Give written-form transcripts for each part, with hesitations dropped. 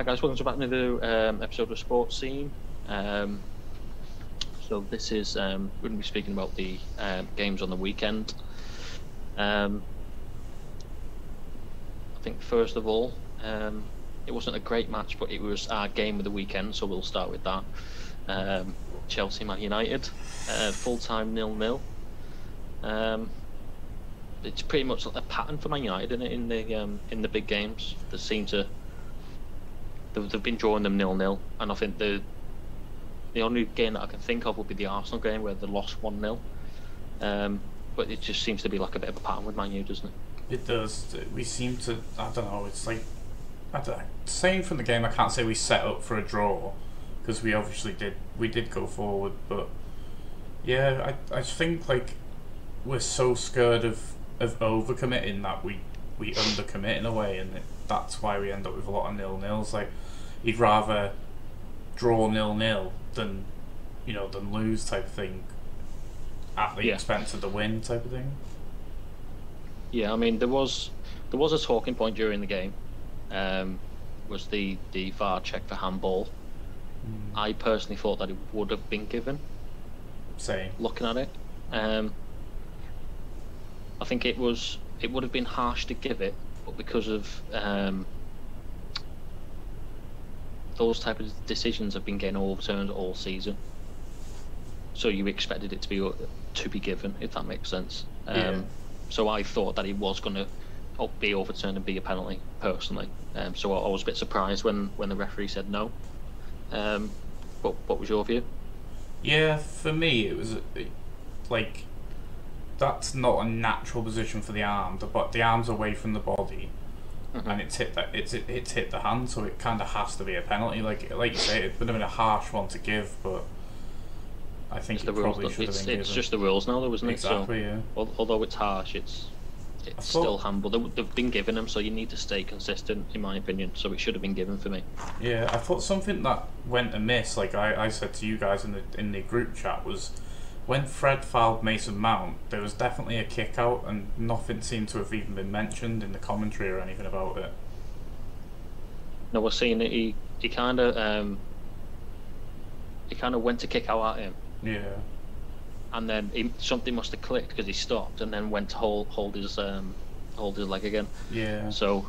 Hi guys, welcome to back to another episode of Sports Scene. So this is we're going to be speaking about the games on the weekend. I think first of all, it wasn't a great match, but it was our game of the weekend, so we'll start with that. Chelsea Man United, full time 0-0. It's pretty much a pattern for Man United in the big games. They seem to. They've been drawing them 0-0, and I think the only game that I can think of would be the Arsenal game where they lost 1-0. But it just seems to be like a bit of a pattern with Man U, doesn't it? It does. We seem to. I don't know. It's like, saying from the game, I can't say we set up for a draw because we obviously did. We did go forward, but yeah, I think like we're so scared of overcommitting that we undercommit in a way, and that's why we end up with a lot of 0-0s. Like, you'd rather draw 0-0 than lose type of thing at the expense of the win type of thing. Yeah, I mean there was a talking point during the game. Was the VAR check for handball? I personally thought that it would have been given. Same. Looking at it, I think it would have been harsh to give it, but because of those type of decisions have been getting overturned all season, so you expected it to be given, if that makes sense. So I thought that it was going to be overturned and be a penalty personally. So I was a bit surprised when the referee said no. But what was your view? Yeah, for me it was like, that's not a natural position for the arm. The arm's away from the body, and it's hit the hand, so it kind of has to be a penalty. Like you say, it would have been a harsh one to give, but I think it probably should have been given. It's just the rules now, though, isn't it? Exactly. So, yeah. Although it's harsh, it's still handball. They've been giving them, so you need to stay consistent, in my opinion. So it should have been given for me. Yeah, I thought something that went amiss, like I said to you guys in the group chat, was when Fred fouled Mason Mount, there was definitely a kick out, and nothing seemed to have even been mentioned in the commentary or anything about it. No, we're seeing that he kind of went to kick out at him. Yeah. And then something must have clicked because he stopped and then went to hold his leg again. Yeah. So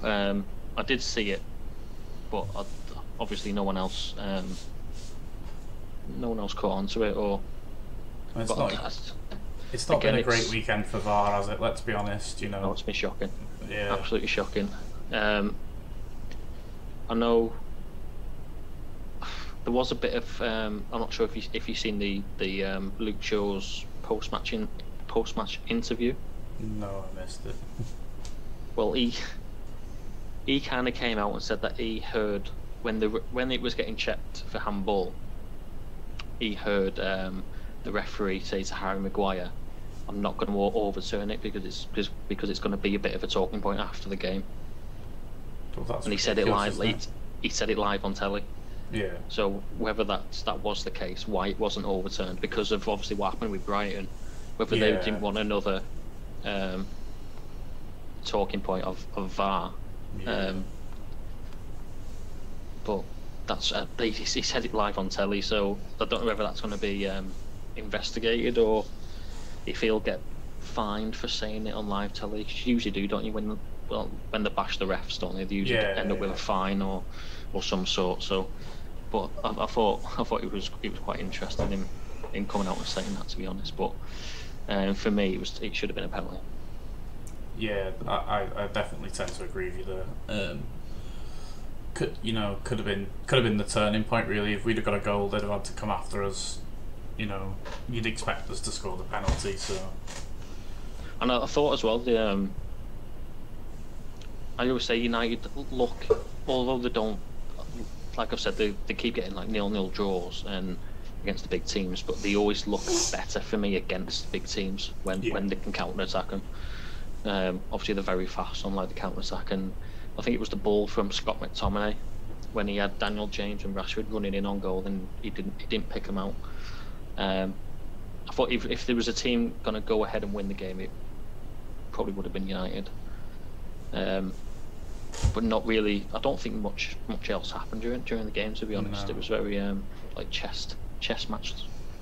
I did see it, but obviously no one else caught onto it or. It's not been a great weekend for VAR, has it? Let's be honest. No, it's been shocking. Yeah. Absolutely shocking. I know there was a bit of I'm not sure if you've seen the Luke Shaw's post match interview. No, I missed it. Well, he kind of came out and said that he heard when it was getting checked for handball, he heard the referee say to Harry Maguire, "I'm not going to overturn it because it's going to be a bit of a talking point after the game." Well, and he said it live. He said it live on telly. Yeah. So whether that was the case, why it wasn't overturned, because of obviously what happened with Brighton, whether they didn't want another talking point of VAR. Yeah. But that's he said it live on telly, so I don't know whether that's going to be investigated or if he'll get fined for saying it on live telly. You usually do, don't you? When they bash the refs, don't they? They usually end up with a fine or some sort. So, but I thought it was quite interesting in coming out and saying that, to be honest. But for me, it should have been a penalty. Yeah, I definitely tend to agree with you there. Could have been the turning point really. If we'd have got a goal, they'd have had to come after us. You'd expect us to score the penalty. So, and I thought as well, I always say United look, although they don't, like I've said, they keep getting like 0-0 draws and against the big teams, but they always look better for me against big teams when they can counter attack them. Obviously they're very fast on like the counter attack, and I think it was the ball from Scott McTominay when he had Daniel James and Rashford running in on goal, and he didn't pick them out. I thought if there was a team going to go ahead and win the game, it probably would have been United. but not really. I don't think much else happened during the game. To be honest, No. it was very like chess match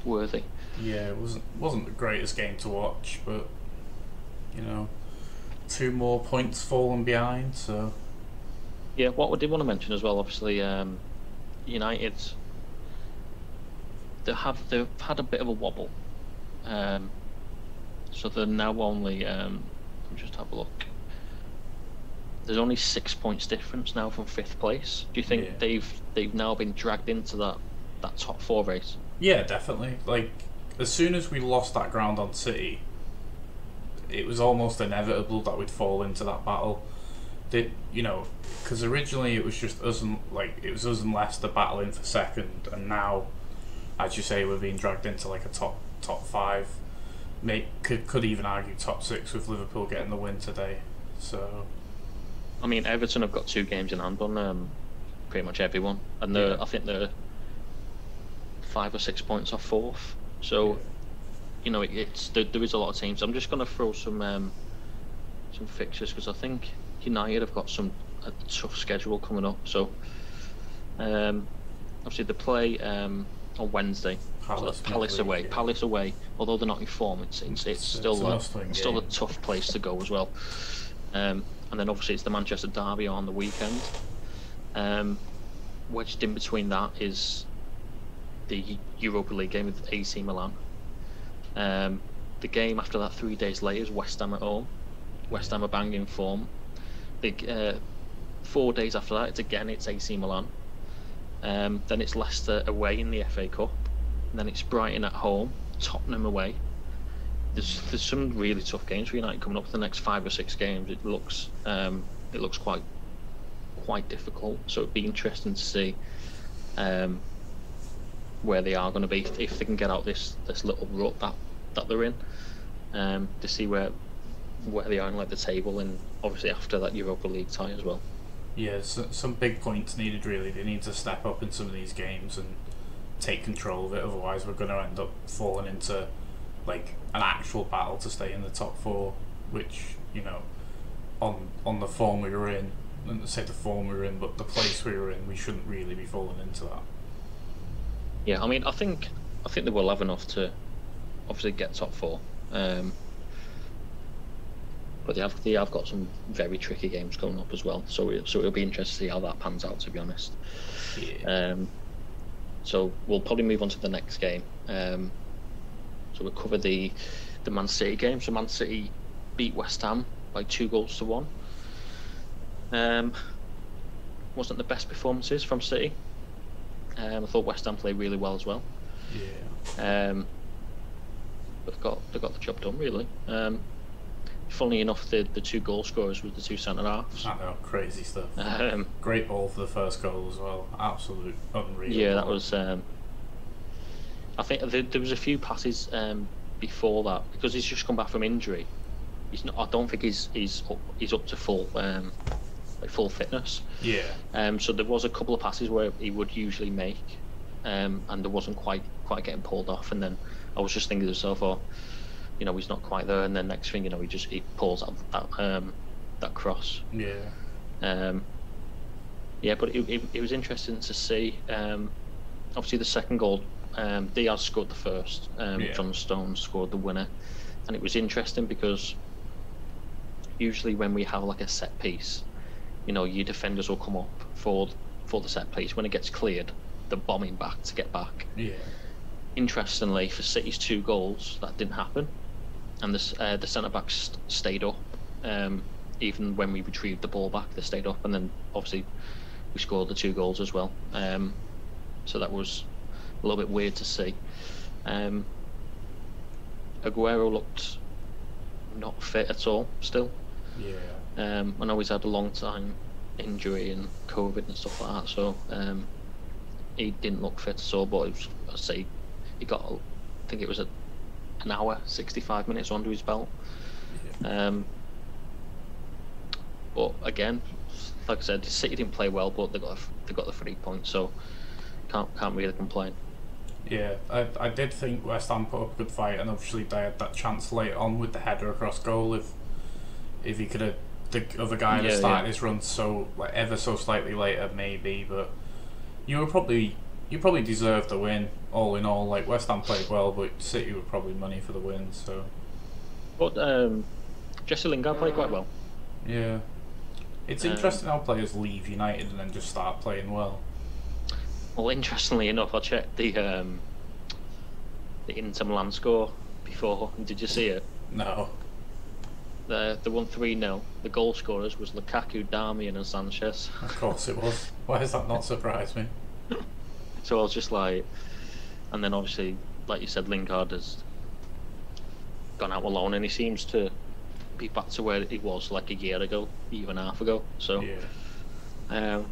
worthy. Yeah, it wasn't the greatest game to watch, but you know, 2 more points fallen behind. So Yeah, what I did want to mention as well, obviously, United they've had a bit of a wobble. So they're now only let me just have a look. There's only 6 points difference now from 5th place. Do you think they've now been dragged into that top 4 race? yeah, definitely. Like, as soon as we lost that ground on City, it was almost inevitable that we'd fall into that battle. Because originally it was just us and Leicester battling for 2nd, and now, as you say, we're being dragged into like a top 5. Could even argue top 6 with Liverpool getting the win today. So, I mean, Everton have got 2 games in hand on pretty much everyone, and I think they're 5 or 6 points off 4th. So, there is a lot of teams. I'm just going to throw some fixtures because I think United have got a tough schedule coming up. So, obviously they play on Wednesday. Palace away. Palace away. Although they're not in form, it's still a tough place to go as well. And then obviously it's the Manchester derby on the weekend. Wedged in between that is the Europa League game with AC Milan. The game after that 3 days later is West Ham at home. West Ham are banging form. 4 days after that, it's AC Milan. Then it's Leicester away in the FA Cup. And then it's Brighton at home, Tottenham away. There's some really tough games for United coming up for the next 5 or 6 games. It looks quite difficult. So it'd be interesting to see where they are going to be if they can get out this little rut that they're in. To see where they are in like the table, and obviously after that Europa League tie as well. Yeah, some big points needed really. They need to step up in some of these games and take control of it, otherwise we're going to end up falling into like an actual battle to stay in the top 4, which, on the form we were in, and say the form we were in, but the place we were in, we shouldn't really be falling into that. Yeah, I mean, I think they will have enough to obviously get top 4. But they have got some very tricky games coming up as well, so it'll be interesting to see how that pans out, to be honest. Yeah. So we'll probably move on to the next game. So we'll cover the Man City game. So Man City beat West Ham by 2-1. Wasn't the best performances from City. I thought West Ham played really well as well. Yeah. But they got the job done really. Funnily enough, the 2 goal scorers were the 2 centre halves. I know, crazy stuff. Great ball for the first goal as well. Absolute unreal. Yeah, ball. that was. I think there was a few passes before that, because he's just come back from injury. He's not. I don't think he's up to full full fitness. Yeah. So there was a couple of passes where he would usually make, and there wasn't quite getting pulled off. And then I was just thinking to myself, he's not quite there. And then next thing, he pulls out that cross. Yeah. Yeah, but it was interesting to see. Obviously, the second goal, Diaz scored the first. John Stones scored the winner, and it was interesting because usually when we have like a set piece, your defenders will come up for the set piece. When it gets cleared, they're bombing back to get back. Yeah. Interestingly, for City's 2 goals, that didn't happen, and the centre backs stayed up. Even when we retrieved the ball back, they stayed up, and then obviously we scored the 2 goals as well. So that was a little bit weird to see. Aguero looked not fit at all still. Yeah. I know he's had a long time injury and COVID and stuff like that, so he didn't look fit at all. But I'd say he got, I think it was an hour, 65 minutes under his belt. Yeah. But again, like I said, City didn't play well, but they got the 3 points, so can't really complain. Yeah, I did think West Ham put up a good fight, and obviously they had that chance late on with the header across goal. If he could have the other guy that Yeah, started yeah. his run so like ever so slightly later, maybe. But you probably deserved the win. All in all, like West Ham played well, but City were probably money for the win. So But Jesse Lingard played quite well. yeah, it's Um, interesting how players leave United and then just start playing well. well, interestingly enough, I checked the Inter Milan score before. Did you see it? No, The won 3-0. The goal scorers was Lukaku, Darmian, and Sanchez. of course it was. Why does that not surprise me? So I was just like, and then obviously, like you said, Lingard has gone out alone, and he seems to be back to where he was like a year ago, year and a half ago. So Yeah, um,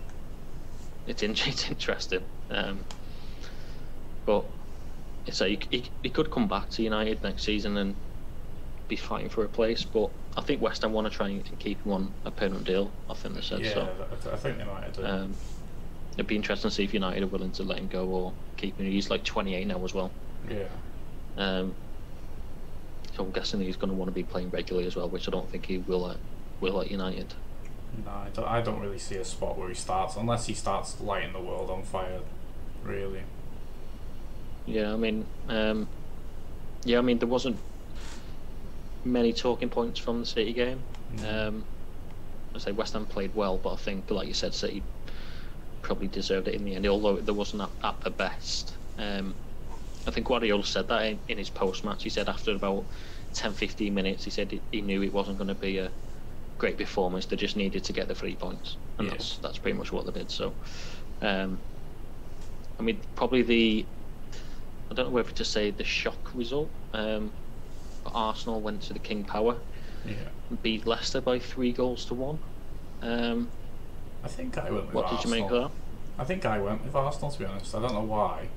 it's interesting. But it's like he could come back to United next season and be fighting for a place. But I think West Ham want to try and keep him on a permanent deal. I think they said yeah, so. I think they might have done. It'd be interesting to see if United are willing to let him go or keep him. He's like 28 now as well. Yeah, So I'm guessing he's going to want to be playing regularly as well, which I don't think he will at United. no, I don't really see a spot where he starts unless he starts lighting the world on fire. Really. Yeah, I mean, there wasn't many talking points from the City game. I say West Ham played well, but I think, like you said, City probably deserved it in the end, although there wasn't at the best. I think Guardiola said that in his post-match. He said after about 10-15 minutes, he said he knew it wasn't going to be a great performance. They just needed to get the 3 points, and Yeah. that's pretty much what they did. So, I mean, probably I don't know whether to say the shock result. But Arsenal went to the King Power Yeah. and beat Leicester by 3-1. I think I went with What Arsenal. did you make of that? I think I went with Arsenal, to be honest. I don't know why.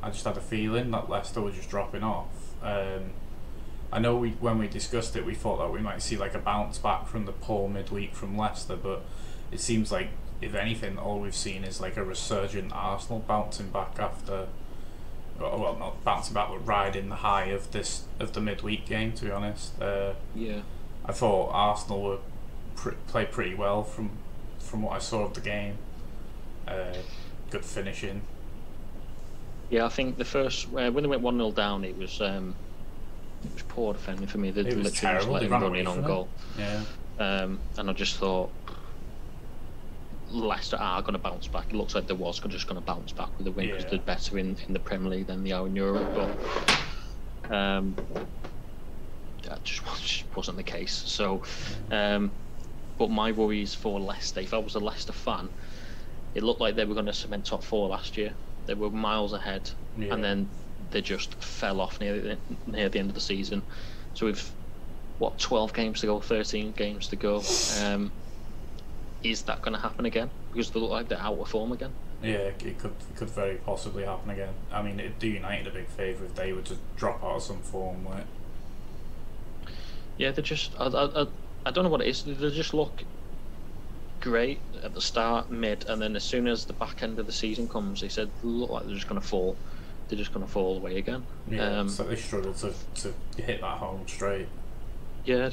I just had a feeling that Leicester was just dropping off. I know when we discussed it, we thought that we might see like a bounce back from the poor midweek from Leicester, but it seems like, if anything, all we've seen is like a resurgent Arsenal bouncing back after, well, not bouncing back, but riding the high of the midweek game. To be honest, Yeah. I thought Arsenal were played pretty well from what I saw of the game. Good finishing. Yeah, I think the first when they went 1-0 down, it was poor defending for me. They It was literally just terrible. let They him ran run away in on from it. goal. Yeah. And I just thought Leicester are going to bounce back. It looks like they was just going to bounce back with a win because Yeah. they're better in the Premier League than they are in Europe. But that just wasn't the case. So, but my worries for Leicester, if I was a Leicester fan, it looked like they were going to cement top 4 last year. They were miles ahead, Yeah. and then they just fell off near the end of the season. So we've 12 games to go, 13 games to go. Is that going to happen again? Because they look like they're out of form again. Yeah, it could very possibly happen again. I mean, it'd do United a big favour if they were to drop out of some form. Like. Yeah, they just I don't know what it is. They just look great at the start, mid, and then as soon as the back end of the season comes, they said look like they're just going to fall. They're just going to fall away again. Yeah, so they struggle to hit that home straight. Yeah,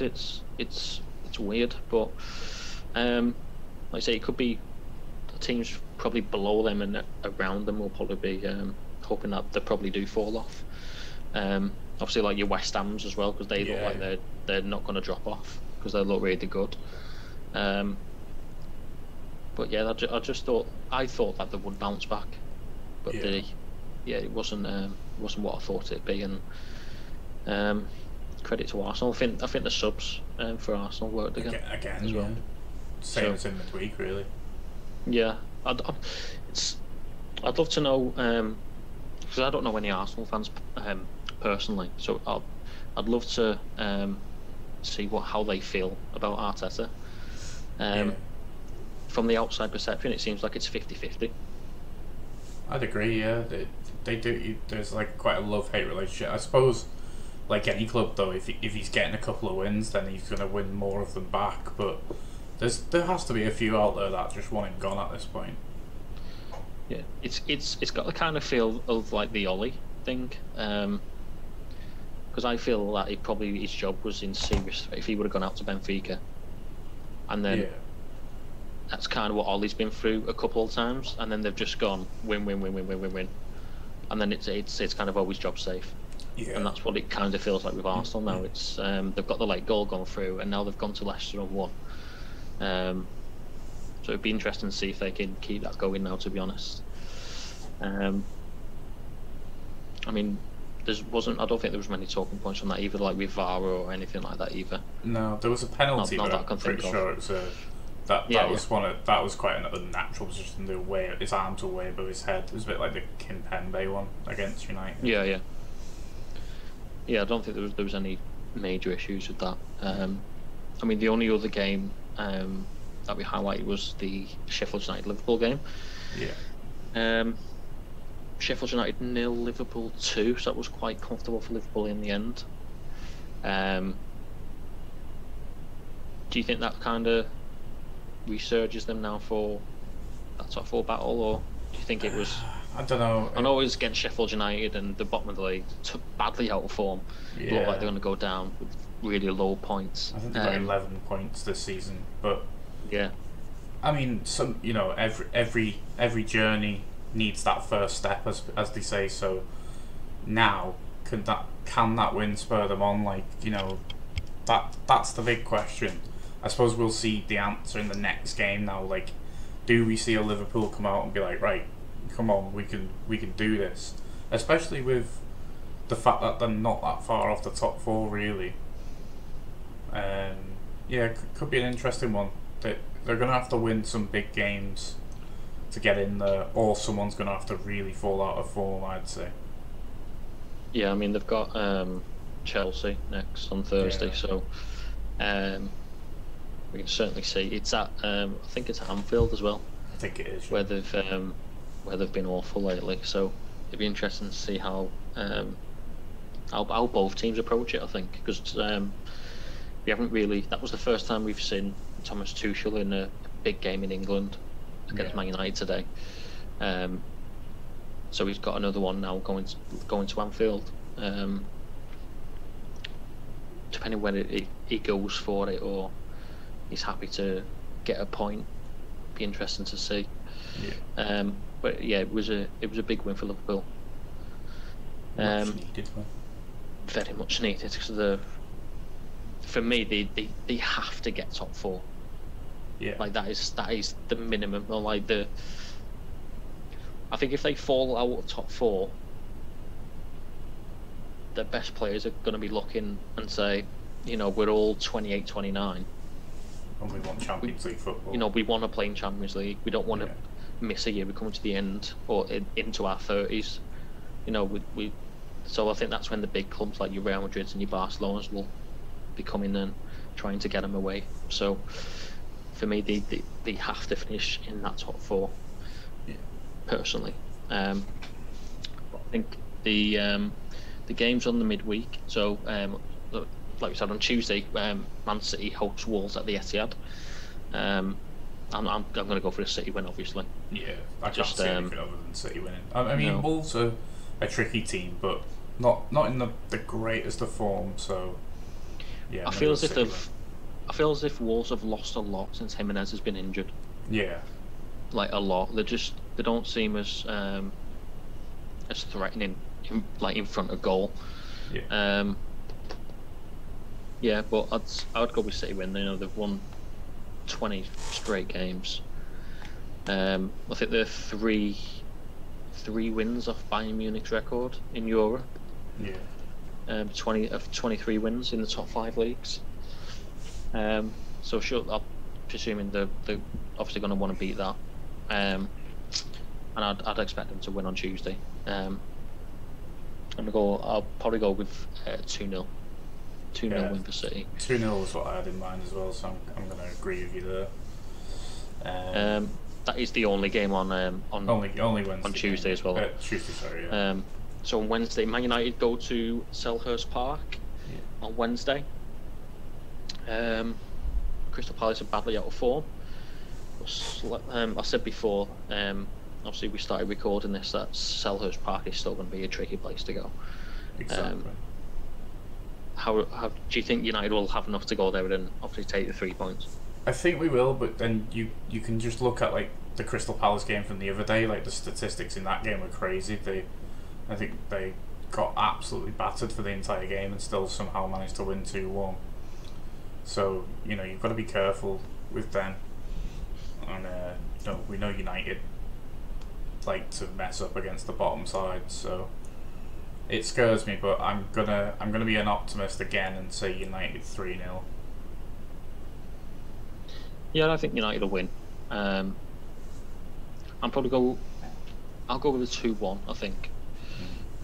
it's weird, but like I say, it could be the teams probably below them and around them will probably be hoping that they probably do fall off. Obviously, like your West Hams as well, because they look like they're not going to drop off because they look really good. But yeah, I thought that they would bounce back, but it wasn't what I thought it'd be. And credit to Arsenal. I think the subs for Arsenal worked again as well. Yeah. Same as in midweek, really. Yeah, I'd love to know because I don't know any Arsenal fans personally, so I'd love to see how they feel about Arteta. From the outside perception, it seems like it's 50-50. I'd agree. Yeah, they do. There's like quite a love-hate relationship. I suppose, like any club though, if he's getting a couple of wins, then he's gonna win more of them back. But there has to be a few out there that just want him gone at this point. Yeah, it's got the kind of feel of like the Ollie thing, because I feel that his job was in serious if he would have gone out to Benfica. and then that's kind of what Ollie's been through a couple of times, and then they've just gone win, win, win, win, win, win, win, and then it's kind of always job safe. Yeah. And that's what it kind of feels like with Arsenal now. It's they've got the late goal gone through, and now they've gone to Leicester and won. So it'd be interesting to see if they can keep that going now, to be honest. I mean, I don't think there was many talking points on that either, like with VAR or anything like that either. No, there was a penalty, not but that I can I'm pretty think sure of. it was that was quite an unnatural position. The way his arms were way above his head. It was a bit like the Kimpembe one against United. Yeah. I don't think there was any major issues with that. I mean, the only other game that we highlighted was the Sheffield United Liverpool game. Yeah. Sheffield United 0, Liverpool 2, so that was quite comfortable for Liverpool in the end. Do you think that kind of resurges them now for that top 4 battle, or do you think it was? I don't know. I know it was against Sheffield United and the bottom of the league, took badly out of form. Yeah. Looked like they're going to go down with really low points. I think they got 11 points this season, but yeah. I mean, every journey needs that first step, as they say. So now, can that win spur them on? Like, that's the big question. I suppose we'll see the answer in the next game now. Like, do we see a Liverpool come out and be like, right, come on, we can do this? Especially with the fact that they're not that far off the top 4, really. Yeah, could be an interesting one. They're going to have to win some big games to get in there, or someone's going to have to really fall out of form, I'd say. Yeah, I mean, they've got Chelsea next on Thursday, so we can certainly see. It's at I think it's at Anfield as well. I think it is. Where they've been awful lately, so it'd be interesting to see how both teams approach it. I think because we haven't really. That was the first time we've seen Thomas Tuchel in a big game in England against Man United today. So he's got another one now going to Anfield. Depending whether he goes for it or he's happy to get a point, be interesting to see. Yeah. But yeah, it was a big win for Liverpool. Much needed one. Very much needed because for me they have to get top 4. Yeah. Like that is the minimum. Or like I think if they fall out of top 4, the best players are going to be looking and say, we're all 28, 29. And we want Champions League football. We want to play in Champions League. We don't want to miss a year. We're coming to the end or into our 30s. So I think that's when the big clubs like your Real Madrids and your Barcelonas will be coming and trying to get them away. So for me, they have to finish in that top 4. Yeah. Personally, I think the game's on the midweek. So like we said on Tuesday, Man City hosts Wolves at the Etihad. I'm going to go for a City win, obviously. Yeah, I can't see anything other than City winning. I mean, Wolves are a tricky team, but not in the greatest of form. So yeah, I feel as if Wolves have lost a lot since Jimenez has been injured. Yeah, like a lot. They don't seem as threatening in front of goal. Yeah. Yeah, but I would go with City win. They've won 20 straight games. I think they're three wins off Bayern Munich's record in Europe. Yeah. 23 wins in the top 5 leagues. So sure, I'm presuming they're obviously going to want to beat that. And I'd expect them to win on Tuesday. I'll probably go with 2-0. 2-0 win for City. 2-0 is what I had in mind as well, so I'm going to agree with you there. That is the only game on only Wednesday on Tuesday as well. Tuesday, sorry. Yeah. So on Wednesday, Man United go to Selhurst Park on Wednesday. Crystal Palace are badly out of form. I said before, obviously we started recording this, that Selhurst Park is still going to be a tricky place to go. Exactly. How do you think United will have enough to go there and obviously take the 3 points? I think we will, but then you can just look at like the Crystal Palace game from the other day. Like the statistics in that game were crazy. I think they got absolutely battered for the entire game and still somehow managed to win 2-1. So you've got to be careful with them. And we know United like to mess up against the bottom side, so it scares me. But I'm gonna be an optimist again and say United 3-0. Yeah, I think United will win. I'll go with a 2-1. I think,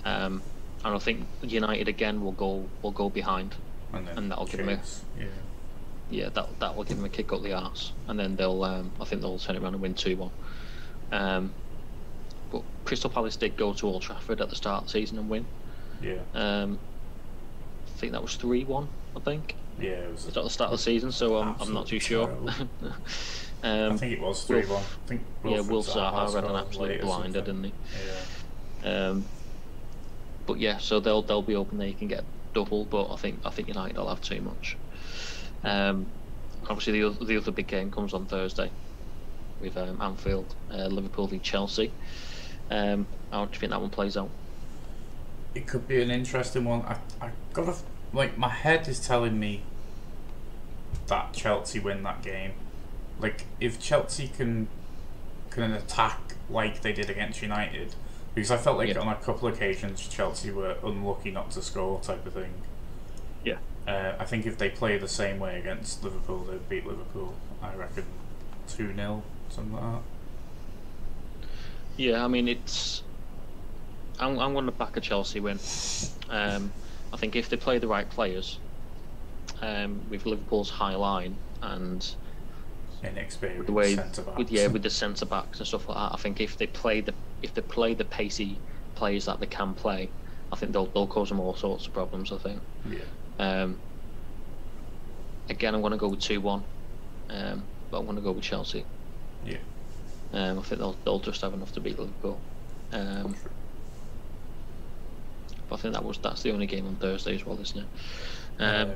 and I think United again will go behind, and that'll give them that will give them a kick up the arse, and then I think they'll turn it around and win 2-1. But Crystal Palace did go to Old Trafford at the start of the season and win. Yeah. I think that was 3-1. I think. Yeah, it was at the start of the season, so I'm not too sure. I think it was 3-1. I think Will Zaha had an absolute blinder, didn't he? Yeah. But yeah, so they'll be open. They can get double, but I think United will have too much. Obviously, the other big game comes on Thursday with Anfield, Liverpool v Chelsea. How do you think that one plays out? It could be an interesting one. I gotta my head is telling me that Chelsea win that game. Like if Chelsea can attack like they did against United, because I felt like on a couple of occasions Chelsea were unlucky not to score type of thing. Yeah. I think if they play the same way against Liverpool, they'd beat Liverpool. I reckon 2-0, something like that. Yeah, I mean I'm going to back a Chelsea win. I think if they play the right players, with Liverpool's high line and inexperienced the way centre-backs. with the centre backs and stuff like that, I think if they play the pacey players that they can play, I think they'll cause them all sorts of problems. I think. Yeah. Again, I'm going to go with 2-1, but I'm going to go with Chelsea. Yeah. I think they'll just have enough to beat Liverpool. But I think that's the only game on Thursday as well, isn't it? I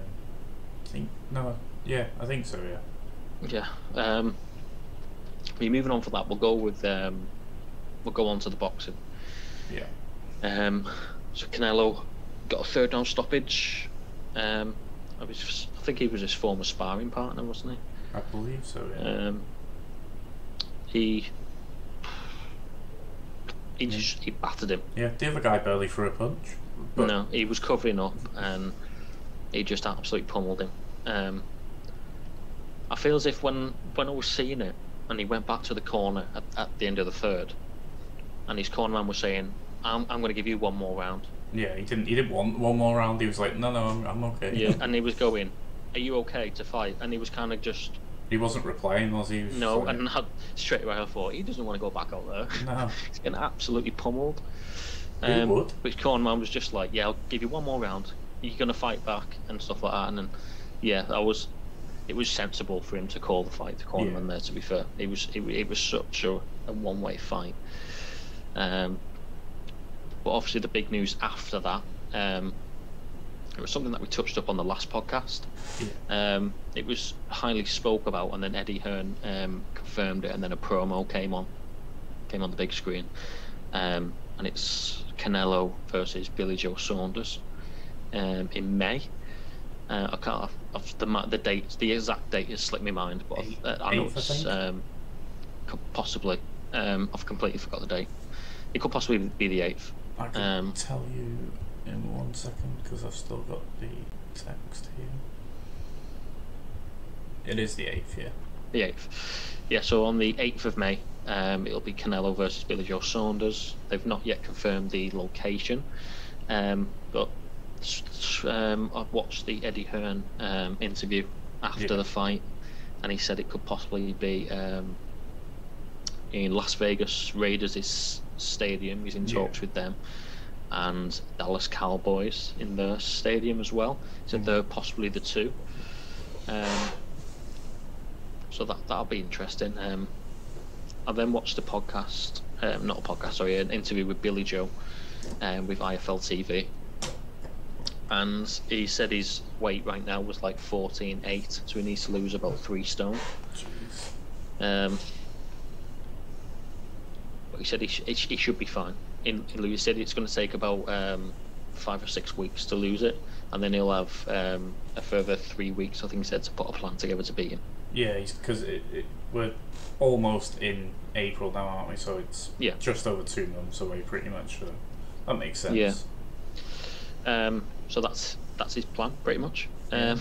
think so. Yeah. Yeah. We're moving on for that. We'll go on to the boxing. Yeah. So Canelo got a third down stoppage. I think he was his former sparring partner, wasn't he? I believe so. Yeah. He battered him. Yeah. The other guy barely threw a punch. But no, he was covering up and he just absolutely pummeled him. I feel as if when I was seeing it and he went back to the corner at the end of the third, and his corner man was saying, "I'm going to give you one more round." Yeah, he didn't want one more round. He was like, "No, I'm okay." Yeah, and he was going, "Are you okay to fight?" And he was kind of just. He wasn't replying, was he? No, like... and straight away I thought he doesn't want to go back out there. No, he's getting absolutely pummeled. He would. Which corner man was just like, "Yeah, I'll give you one more round. You're gonna fight back and stuff like that." And then, yeah, it was sensible for him to call the fight to corner man there. To be fair, it was such a one-way fight. But obviously the big news after that, it was something that we touched up on the last podcast. Yeah. It was highly spoke about, and then Eddie Hearn confirmed it, and then a promo came on the big screen, and it's Canelo versus Billy Joe Saunders in May. I can't. The date, the exact date has slipped my mind, but I know it's possibly. I've completely forgot the date. It could possibly be the 8th. I can tell you in 1 second because I've still got the text here. It is the 8th, yeah. The 8th. Yeah, so on the 8th of May, it'll be Canelo versus Billy Joe Saunders. They've not yet confirmed the location, but I've watched the Eddie Hearn interview after the fight, and he said it could possibly be in Las Vegas Raiders' stadium. He's in talks with them, and Dallas Cowboys in their stadium as well. So they're possibly the two. So that'll be interesting. I then watched a podcast, an interview with Billy Joe with IFL TV. and he said his weight right now was like 14.8, so he needs to lose about 3 stone. Jeez. But he said he should be fine. He said it's going to take about 5 or 6 weeks to lose it, and then he'll have a further 3 weeks, I think he said, to put a plan together to beat him. Yeah, because we're almost in April now, aren't we? So it's just over 2 months away, pretty much. So that makes sense. Yeah. So that's his plan, pretty much. I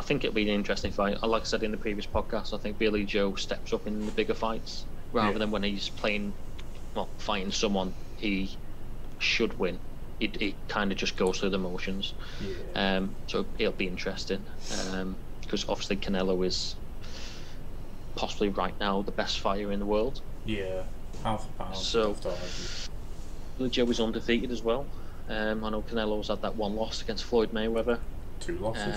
think it'll be an interesting fight. Like I said in the previous podcast, I think Billy Joe steps up in the bigger fights rather than when he's fighting someone he should win. He kind of just goes through the motions. Yeah. So it'll be interesting. Because obviously Canelo is possibly right now the best fighter in the world. Yeah, half a pound. So Billy Joe is undefeated as well. I know Canelo's had that 1 loss against Floyd Mayweather. 2 losses.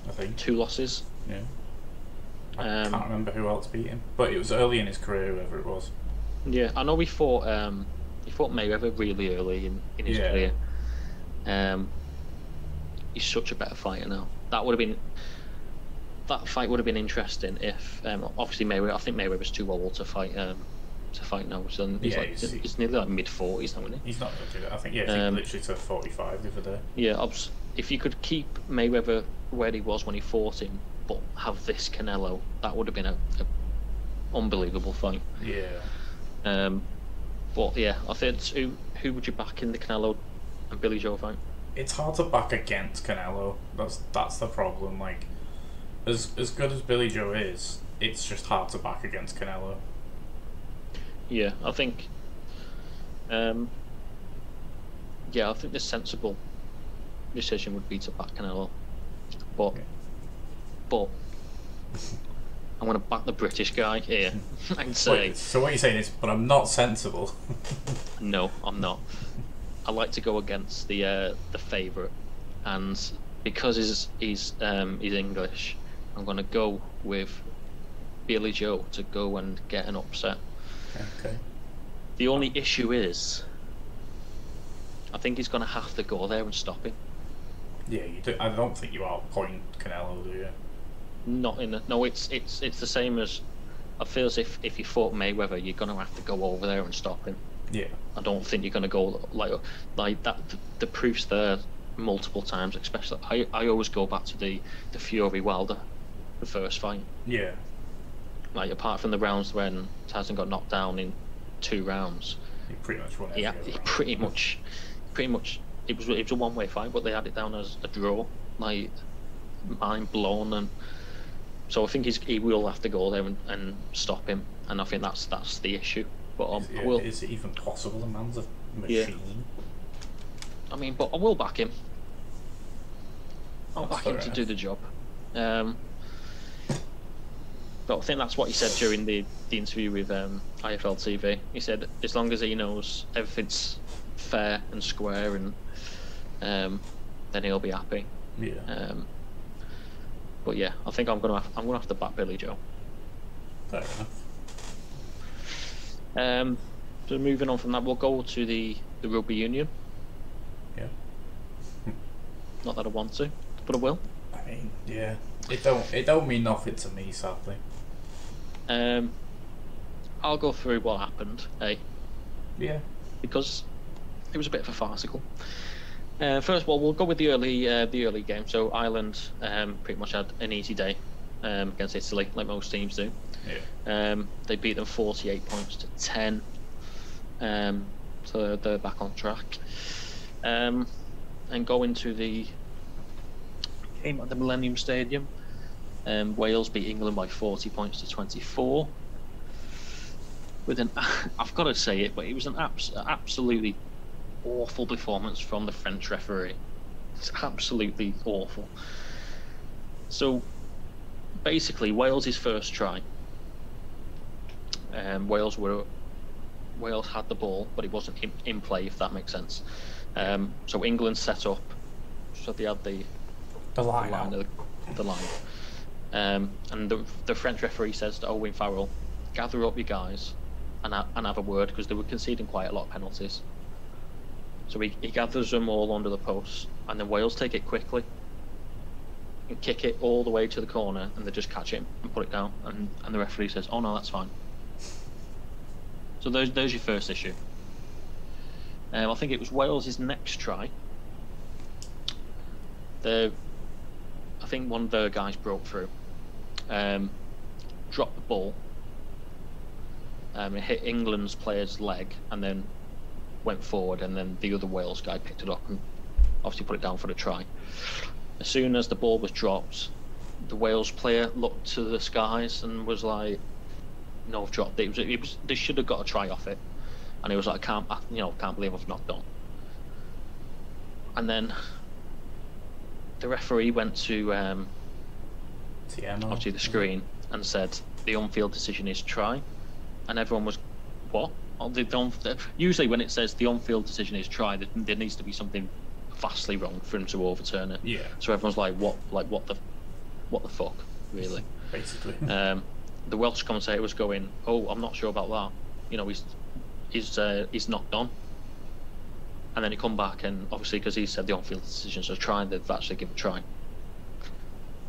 I think 2 losses. Yeah. I can't remember who else beat him, but it was early in his career, whoever it was. Yeah, I know he fought Mayweather really early in his career. He's such a better fighter now. That fight would have been interesting if obviously Mayweather. I think Mayweather's too old to fight now. So he's nearly like mid-40s now, isn't he? He's not going to do that. I think literally to 45 the other day. Yeah, if you could keep Mayweather where he was when he fought him, but have this Canelo, that would have been a unbelievable fight. Yeah. But yeah, I think who would you back in the Canelo and Billy Joe fight? It's hard to back against Canelo. That's the problem. Like, as good as Billy Joe is, it's just hard to back against Canelo. Yeah, I think. I think the sensible decision would be to back Canelo, but I'm going to back the British guy here and say. Wait, so what you're saying is, but I'm not sensible. No, I'm not. I like to go against the favourite, and because he's English, I'm going to go with Billy Joe to go and get an upset. Okay. The only issue is, I think he's going to have to go there and stop him. Yeah, you do. I don't think you outpoint Canelo, do you? Not in no. It's the same as. I feel as if you fought Mayweather, you're going to have to go over there and stop him. Yeah. I don't think you're going to go like that. The proof's there multiple times. Especially, I always go back to the Fury Wilder, the first fight. Yeah. Like, apart from the rounds when Tyson got knocked down in 2 rounds, he pretty much won. He pretty much. It was a one-way fight, but they had it down as a draw. Like, mind blown, and so I think he will have to go there and stop him, and I think that's the issue. But is it even possible? The man's a machine. Yeah. I mean, but I will back him. I'll back him to do the job. But I think that's what he said during the interview with IFL TV. He said as long as he knows everything's fair and square, and then he'll be happy. Yeah. But yeah, I think I'm gonna have to back Billy Joe. Fair enough. So moving on from that, we'll go to the rugby union. Yeah. Not that I want to, but I will. I mean, yeah. It don't mean nothing to me, sadly. I'll go through what happened, Yeah. because it was a bit of a farcical. First of all, we'll go with the early game. So Ireland pretty much had an easy day against Italy, like most teams do. Yeah. They beat them 48 points to 10. So they're back on track. And go into the game at the Millennium Stadium. Wales beat England by 40 points to 24. With I've got to say it, but it was an absolutely awful performance from the French referee. It's absolutely awful. So basically, Wales' first try. Wales had the ball, but it wasn't in play, if that makes sense. So England set up, so they had the line. And the French referee says to Owen Farrell, gather up you guys and have a word, because they were conceding quite a lot of penalties. So he gathers them all under the post, and then Wales take it quickly and kick it all the way to the corner, and they just catch it and put it down, and the referee says, "Oh no, that's fine." So there's your first issue. I think it was Wales' next try. I think one of their guys broke through, dropped the ball, it hit England's player's leg, and then went forward, and then the other Wales guy picked it up and obviously put it down for the try. As soon as the ball was dropped, the Wales player looked to the skies and was like, "No, I've dropped it." They should have got a try off it, and he was like, "I can't believe I've knocked on." And then the referee went to obviously the screen and said the on-field decision is try, and everyone was, "What?" Usually when it says the on-field decision is try, there needs to be something vastly wrong for him to overturn it. Yeah. So everyone's like, "What? Like what the fuck?" Really. Basically. The Welsh commentator was going, "Oh, I'm not sure about that. You know, he's knocked on." And then he come back, and obviously because he said the on-field decisions are try, they've actually given a try.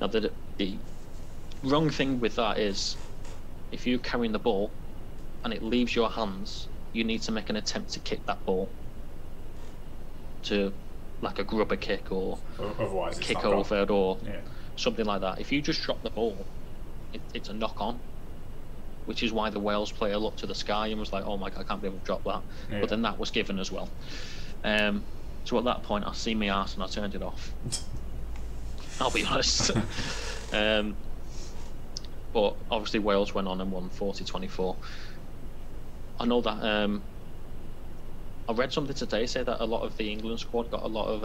Now the wrong thing with that is, if you're carrying the ball and it leaves your hands, you need to make an attempt to kick that ball, to like a grubber kick or otherwise kick over it or yeah. something like that. If you just drop the ball, it's a knock on, which is why the Wales player looked to the sky and was like, "Oh my God, I can't believe I've dropped that." Yeah. But then that was given as well. So at that point, I see my arse and I turned it off. I'll be honest. But obviously Wales went on and won 40-24. I know that I read something today say that a lot of the England squad got a lot of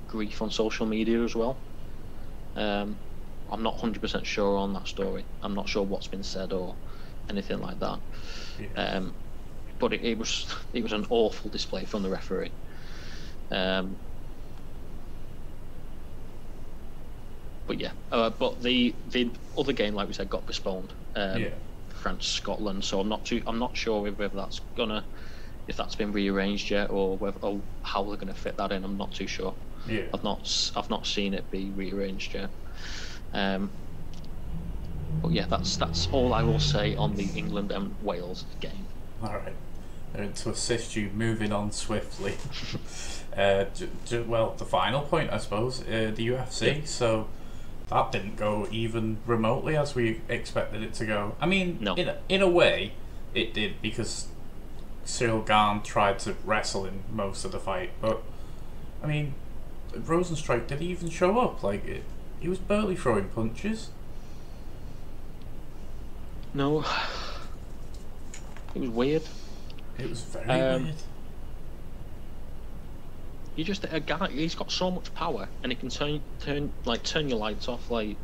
grief on social media as well. I'm not 100% sure on that story. I'm not sure what's been said or anything like that. Yeah. But it was an awful display from the referee. But yeah, but the other game, like we said, got postponed. France Scotland. So I'm not sure if that's been rearranged yet, or how they're gonna fit that in. I'm not too sure. Yeah. I've not seen it be rearranged yet. But yeah, that's all I will say on the England and Wales game. All right. To assist you moving on swiftly. Well, the final point, I suppose, the UFC. Yeah. So that didn't go even remotely as we expected it to go. I mean, no. in a way, it did, because Cyril Gane tried to wrestle in most of the fight. But I mean, Rosenstrike, did he even show up? Like, he was barely throwing punches. No. It was weird. It was very weird. You just a guy. He's got so much power, and he can turn your lights off like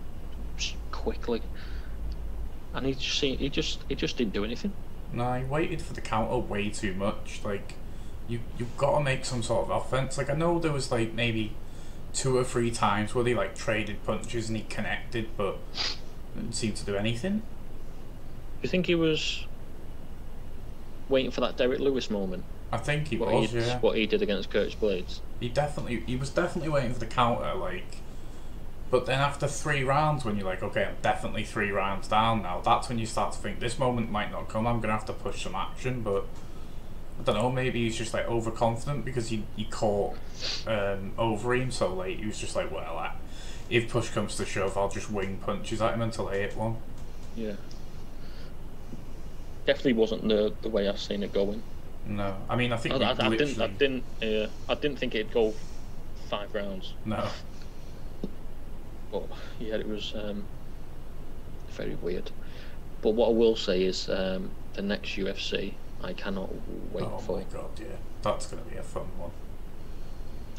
quickly. And he just didn't do anything. No, he waited for the counter way too much. Like, you've got to make some sort of offense. Like, I know there was like maybe 2 or 3 times where they like traded punches and he connected, but didn't seem to do anything. Do you think he was waiting for that Derek Lewis moment? I think he was, yeah. What he did against Curtis Blades. He was definitely waiting for the counter, like. But then after 3 rounds, when you're like, okay, I'm definitely 3 rounds down now, that's when you start to think this moment might not come. I'm gonna have to push some action, but I don't know. Maybe he's just like overconfident because he caught Overeem so late. He was just like, well, if push comes to shove, I'll just wing punches at him until I hit one. Yeah. Definitely wasn't the way I've seen it going. No, I mean, I think I didn't think it'd go 5 rounds. No. But yeah, it was very weird. But what I will say is the next UFC, I cannot wait for. Oh my God, yeah, that's going to be a fun one.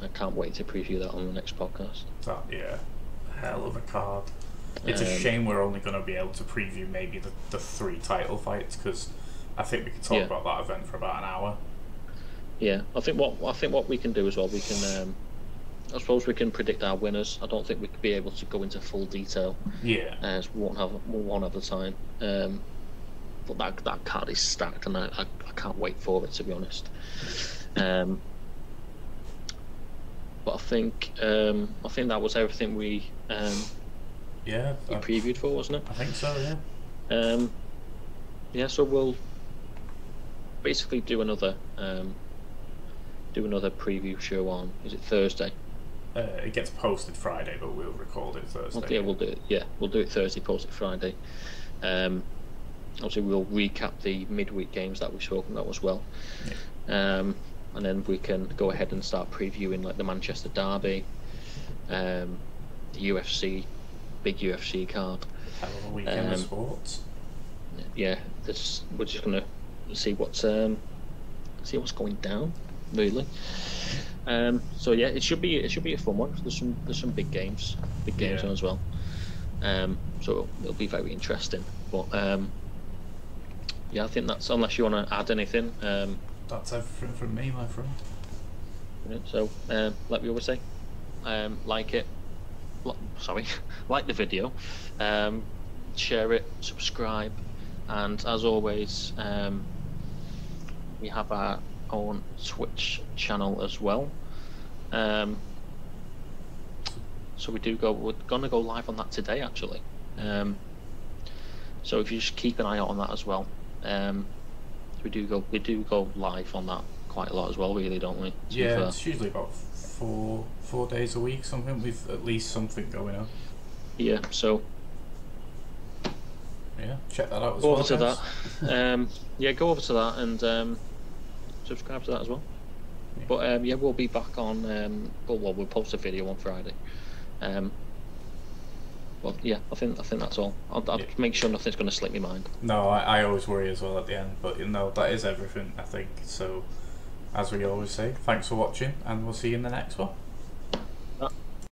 I can't wait to preview that on the next podcast. Yeah, hell of a card. It's a shame we're only going to be able to preview maybe the 3 title fights, because I think we could talk about that event for about an hour. Yeah, I think what we can do as well, we can I suppose we can predict our winners. I don't think we could be able to go into full detail. Yeah. As we won't have the time. But that card is stacked, and I can't wait for it, to be honest. But I think that was everything we previewed for, wasn't it? I think so. Yeah. Yeah. So we'll basically do another preview show on. Is it Thursday? It gets posted Friday, but we'll record it Thursday. Yeah, we'll do it. Yeah, we'll do it Thursday, post it Friday. Obviously, we'll recap the midweek games that we've spoken about as well. Yeah. And then we can go ahead and start previewing like the Manchester Derby, the UFC, big UFC card. Hell of a weekend of sports. Yeah, we're just gonna see what's going down, really. So yeah, it should be a fun one. There's some big games on as well. So it'll be very interesting. But yeah, I think that's, unless you want to add anything. That's everything from me, my friend. So like we always say, like the video, share it, subscribe, and as always, we have our own Twitch channel as well. So we're gonna go live on that today, actually. So if you just keep an eye out on that as well. We do go live on that quite a lot as well, really, don't we? Yeah, it's usually about four days a week, something, with at least something going on. Yeah, so yeah, check that out as go well. Over to that. Yeah, go over to that and subscribe to that as well. Yeah. But yeah, we'll be back on. We'll post a video on Friday. Well, yeah, I think that's all. I'll make sure nothing's going to slip my mind. No, I always worry as well at the end, but that is everything, I think. So, as we always say, thanks for watching, and we'll see you in the next one.